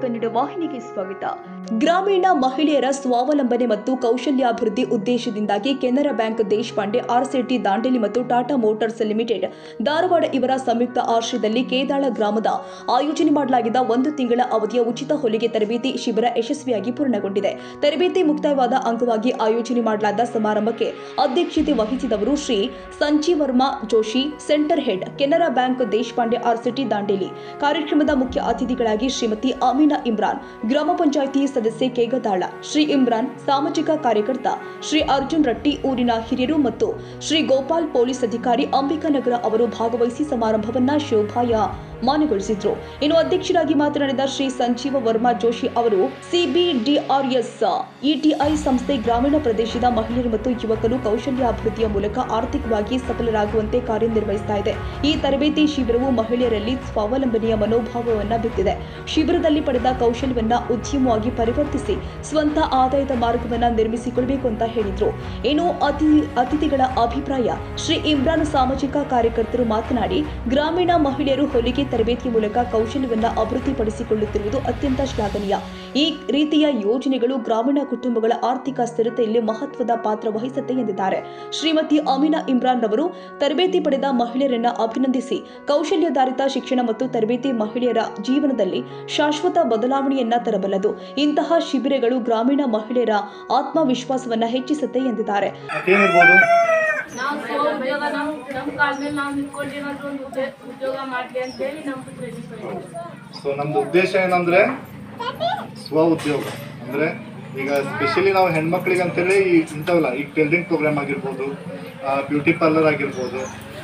ಕನ್ನಡ ವಾಹಿನಿಗೆ ಸ್ವಾಗತ. ಗ್ರಾಮೀಣ ಮಹಿಳೆಯರ ಸ್ವಾವಲಂಬನೆ ಮತ್ತು ಕೌಶಲ್ಯಾಭಿವೃದ್ಧಿ ಉದ್ದೇಶದಿಂದಾಗಿ ಕೆನರಾ ಬ್ಯಾಂಕ್ ದೇಶಪಾಂಡೆ ಆರ್ಸಿಟಿ ದಾಂಡೇಲಿ ಮತ್ತು ಟಾಟಾ ಮೋಟಾರ್ಸ್ ಲಿಮಿಟೆಡ್ ಧಾರವಾಡ ಇವರ ಸಂಯುಕ್ತ ಆಶ್ರಯದಲ್ಲಿ ಕೇದಾಳ ಗ್ರಾಮದ ಆಯೋಜನೆ ಮಾಡಲಾಗಿದ್ದ 1 ತಿಂಗಳ ಅವಧಿಯ ಉಚಿತ ಹೊಲಿಗೆ ತರಬೇತಿ ಶಿಬಿರ ಯಶಸ್ವಿಯಾಗಿ ಪೂರ್ಣಗೊಂಡಿದೆ. ತರಬೇತಿ ಮುಕ್ತಾಯವಾದ ಅಂಗವಾಗಿ ಆಯೋಜನೆ ಮಾಡಲಾದ ಸಮಾರಂಭಕ್ಕೆ ಅಧ್ಯಕ್ಷತೆ ವಹಿಸಿದವರು Shri Sanjeevarma Joshi, centre head, Canara bank Deshpande RSETI Dandeli. ಕಾರ್ಯಕ್ರಮದ ಮುಖ್ಯ ಅತಿಥಿಗಳಾಗಿ ಶ್ರೀಮತಿ ಅಮೀನಾ ಇಮ್ರಾನ್, ಗ್ರಾಮ ಪಂಚಾಯಿತಿ ಸದಸ್ಯೆ ಕೇಗದಾಳ, ಶ್ರೀ ಇಮ್ರಾನ್, ಸಾಮಾಜಿಕ ಕಾರ್ಯಕರ್ತ ಶ್ರೀ ಅರ್ಜುನ್ ರಟ್ಟಿ, ಊರಿನ ಹಿರಿಯರು ಮತ್ತು ಶ್ರೀ ಗೋಪಾಲ್, ಪೊಲೀಸ್ ಅಧಿಕಾರಿ ಅಂಬಿಕಾನಗರ ಅವರು ಭಾಗವಹಿಸಿ ಸಮಾರಂಭವನ್ನ ಶೋಭಾಯಮಾನಗೊಳಿಸಿದ್ರು. ಇನ್ನು ಅಧ್ಯಕ್ಷರಾಗಿ ಮಾತನಾಡಿದ ಶ್ರೀ ಸಂಜೀವ ವರ್ಮಾ ಜೋಶಿ ಅವರು ಸಿಬಿಡಿಆರ್ಎಸ್ ಇಟಿಐ ಸಂಸ್ಥೆ ಗ್ರಾಮೀಣ ಪ್ರದೇಶದ ಮಹಿಳೆಯರು ಮತ್ತು ಯುವಕರು ಕೌಶಲ್ಯಾಭಿವೃದ್ಧಿಯ ಮೂಲಕ ಆರ್ಥಿಕವಾಗಿ ಸಫಲರಾಗುವಂತೆ ಕಾರ್ಯನಿರ್ವಹಿಸುತ್ತಾ ಇದೆ. ಈ ತರಬೇತಿ ಶಿಬಿರವು ಮಹಿಳೆಯರಲ್ಲಿ ಸ್ವಾವಲಂಬನೆಯ ಮನೋಭಾವವನ್ನು ಬಿತ್ತಿದೆ. ಶಿಬಿರದಲ್ಲಿ ಪಡೆದ ಕೌಶಲ್ಯವನ್ನ ಉದ್ಯಮವಾಗಿ ಪರಿವರ್ತಿಸಿ ಸ್ವಂತ ಆದಾಯದ ಮಾರ್ಗವನ್ನ ನಿರ್ಮಿಸಿಕೊಳ್ಳಬೇಕು ಅಂತ ಹೇಳಿದ್ರು. ಇನ್ನು ಅತಿಥಿಗಳ ಅಭಿಪ್ರಾಯ ಶ್ರೀ ಇಮ್ರಾನ್ ಸಾಮಾಜಿಕ ಕಾರ್ಯಕರ್ತರು ಮಾತನಾಡಿ, ಗ್ರಾಮೀಣ ಮಹಿಳೆಯರು ಹೊಲಿಗೆ ತರಬೇತಿಯ ಮೂಲಕ ಕೌಶಲ್ಯವನ್ನ ಅಭಿವೃದ್ಧಿಪಡಿಸಿಕೊಳ್ಳುತ್ತಿರುವುದು ಅತ್ಯಂತ ಶ್ಲಾಘನೀಯ. ಈ ರೀತಿಯ ಯೋಜನೆಗಳು ಗ್ರಾಮೀಣ ಕುಟುಂಬಗಳ ಆರ್ಥಿಕ ಸ್ಥಿರತೆಯಲ್ಲಿ ಮಹತ್ವದ ಪಾತ್ರ ವಹಿಸುತ್ತೆ ಎಂದಿದ್ದಾರೆ. ಶ್ರೀಮತಿ ಅಮೀನಾ ಇಮ್ರಾನ್ ರವರು ತರಬೇತಿ ಪಡೆದ ಮಹಿಳೆಯರನ್ನ ಅಭಿನಂದಿಸಿ, ಕೌಶಲ್ಯಾಧಾರಿತ ಶಿಕ್ಷಣ ಮತ್ತು ತರಬೇತಿ ಮಹಿಳೆಯರ ಜೀವನದಲ್ಲಿ ಶಾಶ್ವತ ಬದಲಾವಣೆಯನ್ನ ತರಬಲ್ಲದು. ಇಂತಹ ಶಿಬಿರಗಳು ಗ್ರಾಮೀಣ ಮಹಿಳೆಯರ ಆತ್ಮವಿಶ್ವಾಸವನ್ನ ಹೆಚ್ಚಿಸುತ್ತೆ ಎಂದಿದ್ದಾರೆ. ನಮ್ದು ಉದ್ದೇಶ ಏನಂದ್ರೆ ಸ್ವ ಉದ್ಯೋಗ ಅಂದ್ರೆ ಈಗ ಸ್ಪೆಷಲಿ ನಾವು ಹೆಣ್ಮಕ್ಳಿಗೆ ಅಂತೇಳಿ ಇಂಥವಲ್ಲ, ಈಗ ಟೈಲರಿಂಗ್ ಪ್ರೋಗ್ರಾಮ್ ಆಗಿರ್ಬೋದು, ಬ್ಯೂಟಿ ಪಾರ್ಲರ್ ಆಗಿರ್ಬೋದು,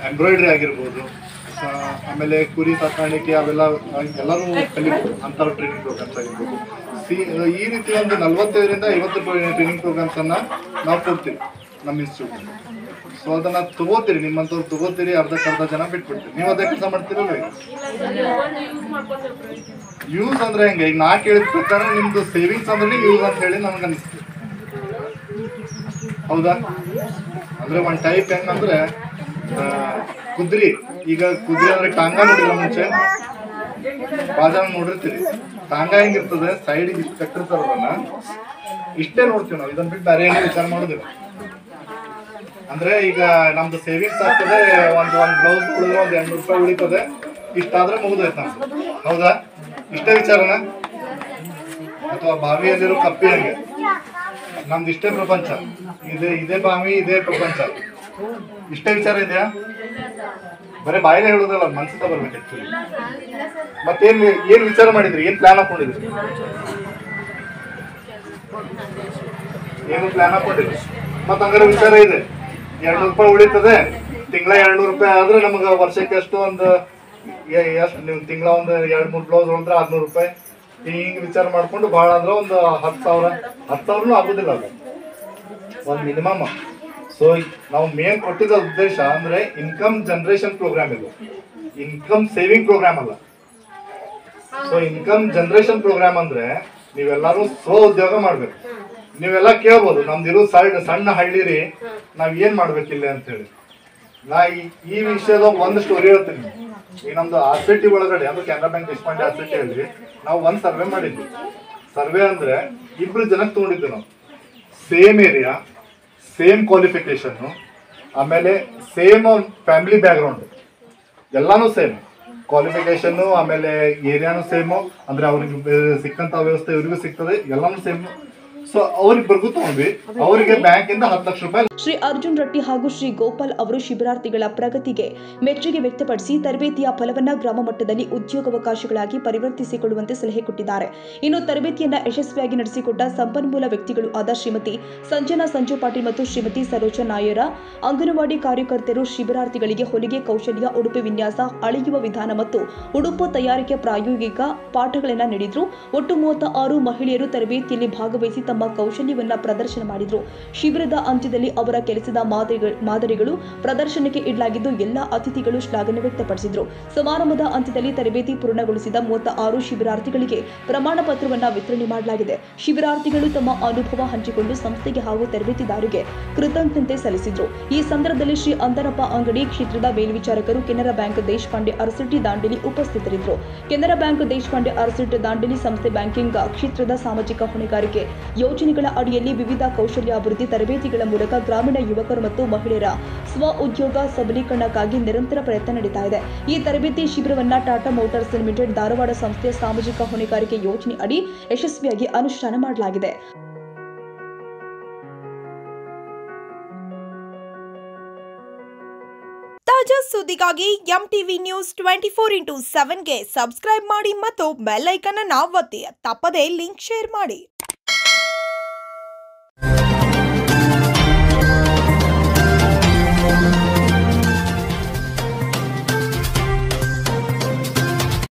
ಎಂಬ್ರಾಯ್ಡ್ರಿ ಆಗಿರ್ಬೋದು, ಆಮೇಲೆ ಕುರಿ ಸಾಕಾಣಿಕೆ, ಅವೆಲ್ಲ ಎಲ್ಲರೂ ಕಲಿಬೋದು ಅಂಥ ಟ್ರೈನಿಂಗ್ ಪ್ರೋಗ್ರಾಮ್ಸ್ ಆಗಿರ್ಬೋದು. ಈ ರೀತಿ ಒಂದು 45ರಿಂದ 50 ಟ್ರೈನಿಂಗ್ ಪ್ರೋಗ್ರಾಮ್ಸನ್ನು ನಾವು ಕೊಡ್ತೀವಿ ನಮ್ಮ ಇನ್ಸ್ಟಿಟ್ಯೂಟ್. ಸೊ ಅದನ್ನು ತಗೋತೀರಿ, ನಿಮ್ಮಂಥವ್ರು ತಗೋತೀರಿ, ಅರ್ಧಕ್ಕರ್ಧ ಜನ ಬಿಟ್ಬಿಡ್ತೀರಿ. ನೀವು ಅದೇ ಕೆಲಸ ಮಾಡ್ತೀರಲ್ಲ. ಯೂಸ್ ಅಂದ್ರೆ ಹೆಂಗೆ, ಈಗ ನಾ ಕೇಳಿದ ಪ್ರಕಾರ ನಿಮ್ದು ಸೇವಿಂಗ್ಸ್ ಅಂದ್ರೆ ಯೂಸ್ ಅಂತ ಹೇಳಿ ನಮ್ಗೆ ಅನಿಸ್ತೀವಿ. ಹೌದಾ? ಅಂದ್ರೆ ಒಂದು ಟೈಪ್ ಹೆಂಗಂದ್ರೆ ಕುದ್ರಿ. ಈಗ ಕುದ್ರಿ ಅಂದ್ರೆ ಟಾಂಗ ನೋಡಿದ್ರೆ ಮುಂಚೆ ಬಾಜಾನ ನೋಡಿರ್ತೀರಿ. ಟಾಂಗ ಹೆಂಗಿರ್ತದೆ, ಸೈಡಿಗೆ ಇಷ್ಟು ಕಟ್ಟಿರ್ತಾರ, ಅದನ್ನ ಇಷ್ಟೇ ನೋಡ್ತೀವಿ ನಾವು. ಇದನ್ನ ಬಿಟ್ಟು ಬೇರೆ ಏನು ವಿಚಾರ ಮಾಡೋದಿಲ್ಲ. ಅಂದ್ರೆ ಈಗ ನಮ್ದು ಸೇವಿಂಗ್ಸ್ ಆಗ್ತದೆ, ಒಂದು ಬ್ಲೌಸ್ ಉಳಿದ್ರೆ ಒಂದು 200 ರೂಪಾಯಿ ಉಳಿತದೆ, ಇಷ್ಟಾದ್ರೆ ಮುಗಿದೋಯ್ತು ನಮ್ದು. ಹೌದಾ? ಇಷ್ಟೇ ವಿಚಾರನ? ಅಥವಾ ಬಾವಿಯಲ್ಲಿರೋ ಕಪ್ಪಿ ಹಂಗೆ ನಮ್ದು ಇಷ್ಟೇ ಪ್ರಪಂಚ, ಇದೇ ಬಾವಿ, ಇದೇ ಪ್ರಪಂಚ, ಇಷ್ಟೇ ವಿಚಾರ ಇದೆಯಾ? ಬರೀ ಬಾಯಿಲೆ ಹೇಳೋದಲ್ಲ, ಮನ್ಸಿಂದ ಬರ್ಬೇಕು ಆಕ್ಚುಲಿ. ಏನ್ ವಿಚಾರ ಮಾಡಿದ್ರಿ? ಏನ್ ಪ್ಲಾನ್ ಹಾಕೊಂಡಿದ್ರಿ? ಏನು ಪ್ಲಾನ್ ಹಾಕೊಂಡಿದ್ರಿ? ಮತ್ತ ಹಂಗಾರೆ ವಿಚಾರ ಇದೆ, 200 ರೂಪಾಯಿ ಉಳಿತದೆ, ತಿಂಗಳ 200 ರೂಪಾಯಿ ಆದ್ರೆ ನಮ್ಗೆ ವರ್ಷಕ್ಕೆ ಎಷ್ಟು, ಒಂದು ಎಷ್ಟು ನೀವು ತಿಂಗಳ ಒಂದು 2-3 ಬ್ಲೌಸ್ ಹೊಲಿದ್ರೆ 600 ರೂಪಾಯಿ. ಹಿಂಗ್ ವಿಚಾರ ಮಾಡ್ಕೊಂಡು ಭಾಳ ಅಂದ್ರೆ ಒಂದು 10,000 ಆಗುದಿಲ್ಲ, ಅದು ಒಂದು ಮಿನಿಮಮ್. ಸೊ ನಾವು ಮೇನ್ ಕೊಟ್ಟಿದ್ದ ಉದ್ದೇಶ ಅಂದ್ರೆ ಇನ್ಕಮ್ ಜನರೇಷನ್ ಪ್ರೋಗ್ರಾಮ್, ಇದು ಇನ್ಕಮ್ ಸೇವಿಂಗ್ ಪ್ರೋಗ್ರಾಮ್ ಅಲ್ಲ. ಸೊ ಇನ್ಕಮ್ ಜನರೇಷನ್ ಪ್ರೋಗ್ರಾಮ್ ಅಂದ್ರೆ ನೀವೆಲ್ಲರೂ ಸ್ವ ಉದ್ಯೋಗ ಮಾಡ್ಬೇಕು. ನೀವೆಲ್ಲ ಕೇಳ್ಬೋದು, ನಮ್ದಿರೋ ಸಣ್ಣ ಹಳ್ಳಿ ರೀ, ನಾವ್ ಏನ್ ಮಾಡ್ಬೇಕಿಲ್ಲ ಅಂತ ಹೇಳಿ. ನಾ ಈ ವಿಷಯದ ಒಂದು ಸ್ಟೋರಿ ಹೇಳ್ತೀನಿ. ಈ ನಮ್ದು ಆರ್ಸಿಟಿ ಒಳಗಡೆ ಅಂದ್ರೆ ಕೆನರಾ ಬ್ಯಾಂಕ್ ದೇಶಪಾಂಡೆ ಆರ್ಸಿಟಿಯಲ್ಲಿ ನಾವು ಒಂದು ಸರ್ವೆ ಮಾಡಿದ್ವಿ. ಸರ್ವೆ ಅಂದ್ರೆ 2 ಜನಕ್ಕೆ ತಗೊಂಡಿದ್ವಿ ನಾವು. ಸೇಮ್ ಏರಿಯಾ, ಸೇಮ್ ಕ್ವಾಲಿಫಿಕೇಶನ್, ಆಮೇಲೆ ಸೇಮ್ ಫ್ಯಾಮಿಲಿ ಬ್ಯಾಕ್ಗ್ರೌಂಡ್, ಎಲ್ಲಾನು ಸೇಮ್ ಕ್ವಾಲಿಫಿಕೇಶನ್, ಆಮೇಲೆ ಏರಿಯಾನು ಸೇಮು. ಅಂದ್ರೆ ಅವ್ರಿಗೆ ಸಿಕ್ಕಂತ ವ್ಯವಸ್ಥೆ ಇವ್ರಿಗೂ ಸಿಗ್ತದೆ, ಎಲ್ಲಾನು ಸೇಮ್. ಸೊ ಅವ್ರಿಬ್ಬರಿಗೂ ತಗೊಂಡ್ವಿ, ಅವರಿಗೆ ಬ್ಯಾಂಕ್ ಇಂದ 10 ಲಕ್ಷ ರೂಪಾಯಿ. ಶ್ರೀ ಅರ್ಜುನ್ ರಟ್ಟಿ ಹಾಗೂ ಶ್ರೀ ಗೋಪಾಲ್ ಅವರು ಶಿಬಿರಾರ್ಥಿಗಳ ಪ್ರಗತಿಗೆ ಮೆಚ್ಚುಗೆ ವ್ಯಕ್ತಪಡಿಸಿ ತರಬೇತಿಯ ಫಲವನ್ನ ಗ್ರಾಮ ಮಟ್ಟದಲ್ಲಿ ಉದ್ಯೋಗಾವಕಾಶಗಳಾಗಿ ಪರಿವರ್ತಿಸಿಕೊಳ್ಳುವಂತೆ ಸಲಹೆ ಕೊಟ್ಟಿದ್ದಾರೆ. ಇನ್ನು ತರಬೇತಿಯನ್ನ ಯಶಸ್ವಿಯಾಗಿ ನಡೆಸಿಕೊಟ್ಟ ಸಂಪನ್ಮೂಲ ವ್ಯಕ್ತಿಗಳು ಆದ ಶ್ರೀಮತಿ ಸಂಜನಾ ಸಂಜು ಪಾಟೀಲ್ ಮತ್ತು ಶ್ರೀಮತಿ ಸರೋಜಾ ನಾಯರ, ಅಂಗನವಾಡಿ ಕಾರ್ಯಕರ್ತರು ಶಿಬಿರಾರ್ಥಿಗಳಿಗೆ ಹೊಲಿಗೆ ಕೌಶಲ್ಯ, ಉಡುಪು ವಿನ್ಯಾಸ, ಅಳೆಯುವ ವಿಧಾನ ಮತ್ತು ಉಡುಪು ತಯಾರಿಕೆ ಪ್ರಾಯೋಗಿಕ ಪಾಠಗಳನ್ನು ನೀಡಿದ್ರು. ಒಟ್ಟು 36 ಮಹಿಳೆಯರು ತರಬೇತಿಯಲ್ಲಿ ಭಾಗವಹಿಸಿ ತಮ್ಮ ತಮ್ಮ ಕೌಶಲ್ಯವನ್ನ ಪ್ರದರ್ಶನ ಮಾಡಿದರು. ಶಿಬಿರದ ಅಂತ್ಯದಲ್ಲಿ ಅವರ ಕೆಲಸದ ಮಾದರಿಗಳು ಪ್ರದರ್ಶನಕ್ಕೆ ಇಡಲಾಗಿದ್ದು ಎಲ್ಲ ಅತಿಥಿಗಳು ಶ್ಲಾಘನೆ ವ್ಯಕ್ತಪಡಿಸಿದರು. ಸಮಾರಂಭದ ಅಂತ್ಯದಲ್ಲಿ ತರಬೇತಿ ಪೂರ್ಣಗೊಳಿಸಿದ 36 ಶಿಬಿರಾರ್ಥಿಗಳಿಗೆ ಪ್ರಮಾಣ ಪತ್ರವನ್ನ ವಿತರಣೆ ಮಾಡಲಾಗಿದೆ. ಶಿಬಿರಾರ್ಥಿಗಳು ತಮ್ಮ ಅನುಭವ ಹಂಚಿಕೊಂಡು ಸಂಸ್ಥೆಗೆ ಹಾಗೂ ತರಬೇತಿದಾರರಿಗೆ ಕೃತಜ್ಞತೆ ಸಲ್ಲಿಸಿದರು. ಈ ಸಂದರ್ಭದಲ್ಲಿ ಶ್ರೀ ಅಂದನಪ್ಪ ಅಂಗಡಿ ಕ್ಷೇತ್ರದ ಮೇಲ್ವಿಚಾರಕರು, ಕೆನರಾ ಬ್ಯಾಂಕ್ ದೇಶಪಾಂಡೆ ಅರಸಿಟ್ಟಿ ದಾಂಡೇಲಿ ಉಪಸ್ಥಿತರಿದ್ದರು. ಕೆನರಾ ಬ್ಯಾಂಕ್ ದೇಶಪಾಂಡೆ ಅರಸಿಟ್ಟಿ ದಾಂಡೇಲಿ ಸಂಸ್ಥೆ ಬ್ಯಾಂಕಿಂಗ್ ಕ್ಷೇತ್ರದ ಸಾಮಾಜಿಕ ಹೊಣೆಗಾರಿಕೆ ಯೋಜನೆಗಳ ಅಡಿಯಲ್ಲಿ ವಿವಿಧ ಕೌಶಲ್ಯಾಭಿವೃದ್ಧಿ ತರಬೇತಿಗಳ ಮೂಲಕ ಗ್ರಾಮೀಣ ಯುವಕರು ಮತ್ತು ಮಹಿಳೆಯರ ಸ್ವ ಉದ್ಯೋಗ ಸಬಲೀಕರಣಕ್ಕಾಗಿ ನಿರಂತರ ಪ್ರಯತ್ನ ನಡೀತಾ ಇದೆ. ಈ ತರಬೇತಿ ಶಿಬಿರವನ್ನ ಟಾಟಾ ಮೋಟಾರ್ಸ್ ಲಿಮಿಟೆಡ್ ಧಾರವಾಡ ಸಂಸ್ಥೆಯ ಸಾಮಾಜಿಕ ಹೊಣೆಗಾರಿಕೆ ಯೋಜನೆ ಅಡಿ ಯಶಸ್ವಿಯಾಗಿ ಅನುಷ್ಠಾನ ಮಾಡಲಾಗಿದೆ. ತಾಜಾ ಸುದ್ದಿಗಾಗಿ ಎಂಟಿವಿ ನ್ಯೂಸ್ 24/7ಗೆ ಸಬ್ಸ್ಕ್ರೈಬ್ ಮಾಡಿ ಮತ್ತು ಬೆಲ್ ಐಕಾನ್ ಅನ್ನು ಒತ್ತಿ. ತಪ್ಪದೇ ಲಿಂಕ್ ಶೇರ್ ಮಾಡಿ.